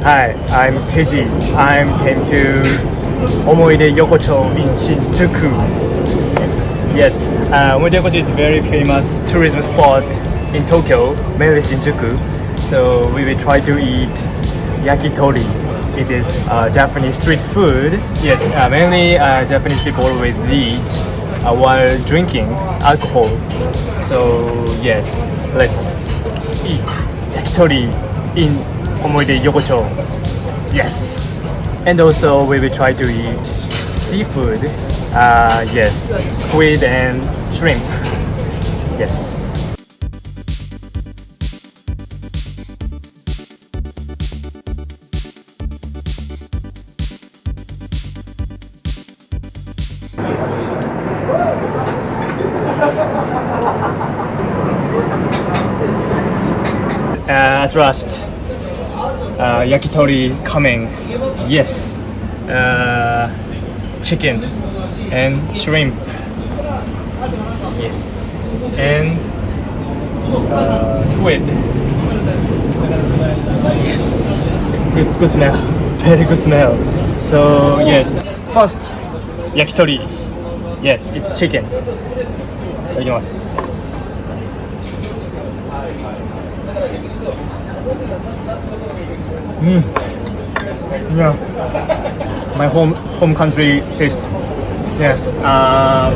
Hi, I'm Teji. I came to Omoide Yokocho in Shinjuku. Yes. Omoide Yokocho is a very famous tourism spot in Tokyo, mainly Shinjuku. So we will try to eat yakitori. It is Japanese street food. Yes, mainly Japanese people always eat while drinking alcohol. So yes, let's eat yakitori in Omoide Yokocho. Yes. And also we will try to eat seafood. Yes, squid and shrimp. Yes. At last, yakitori coming. Yes, chicken and shrimp. Yes, and squid. Yes, good smell. Very good smell. So yes, first yakitori. Yes, it's chicken. いただきます。Yeah, my home country taste. Yes, I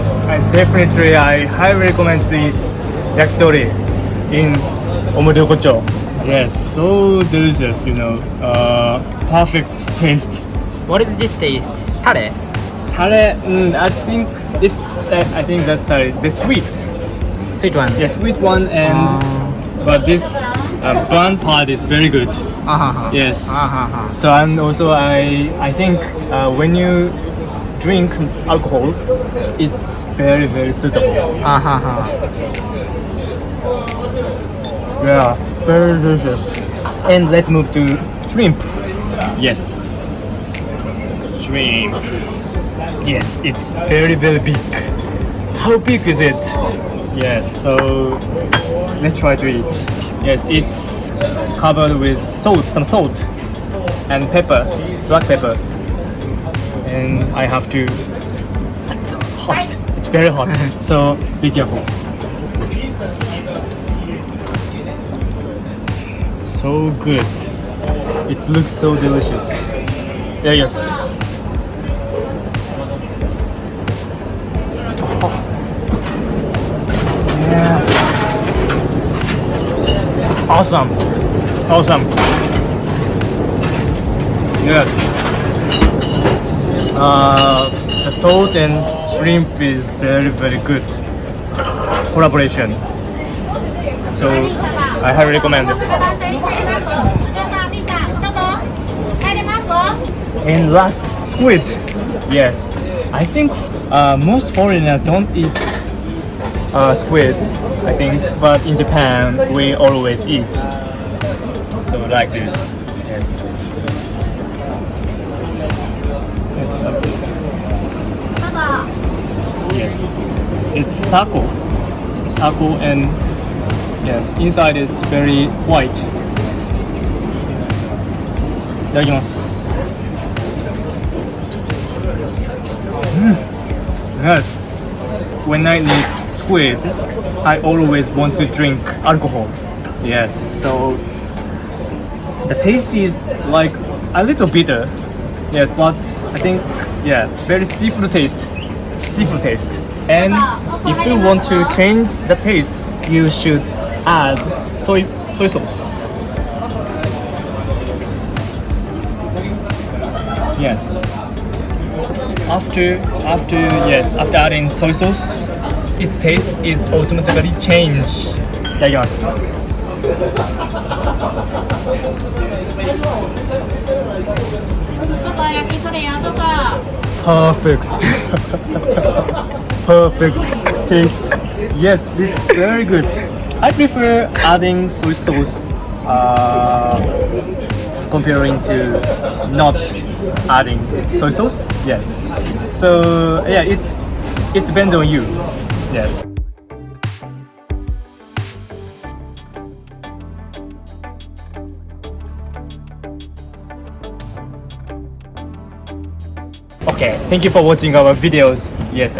highly recommend to eat yakitori in Omoide Yokocho. Yes, so delicious, perfect taste. What is this taste? Tare? Tare, I think that's the sweet. Sweet one? Yeah, sweet one, and but this burnt part is very good. Yes. So and also I think when you drink alcohol, it's very suitable. Yeah, very delicious. And let's move to shrimp. Yes, shrimp. Yes, it's very big. How big is it? Yes, so let's try to eat. Yes, it's covered with some salt and pepper, black pepper. And I have to. It's hot. It's very hot. So be careful. So good. It looks so delicious. Yes. Yeah. Awesome. Yes. The salt and shrimp is very good collaboration. So I highly recommend it. And last, squid. Yes, I think most foreigners don't eat squid, I think, but in Japan we always eat. So like this. Yes. Yes, like this. Yes, it's sako, and yes, inside is very white. いただきます。Yes. When I eat squid, I always want to drink alcohol. Yes. So the taste is like a little bitter. Yes, but I think very seafood taste. And if you want to change the taste, you should add soy sauce. Yes. After adding soy sauce, its taste is automatically changed. いただきます。Perfect. Perfect taste. Yes, it's very good. I prefer adding soy sauce comparing to not adding soy sauce. Yes. So it depends on you. Yes. Okay, thank you for watching our videos. Yes,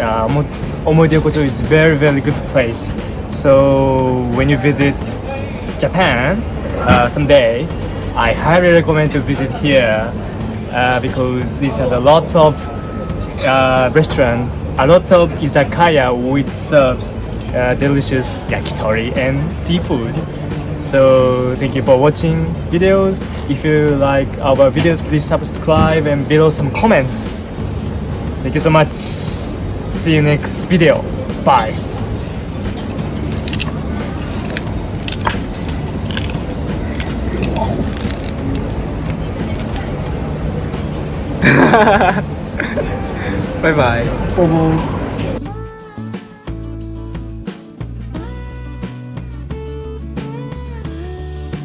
Omoide Yokocho is very good place. So when you visit Japan someday, I highly recommend to visit here because it has a lot of restaurant, a lot of izakaya which serves delicious yakitori and seafood. So thank you for watching videos. If you like our videos, please subscribe and below some comments. Thank you so much. See you next video. Bye. Bye bye. Bye.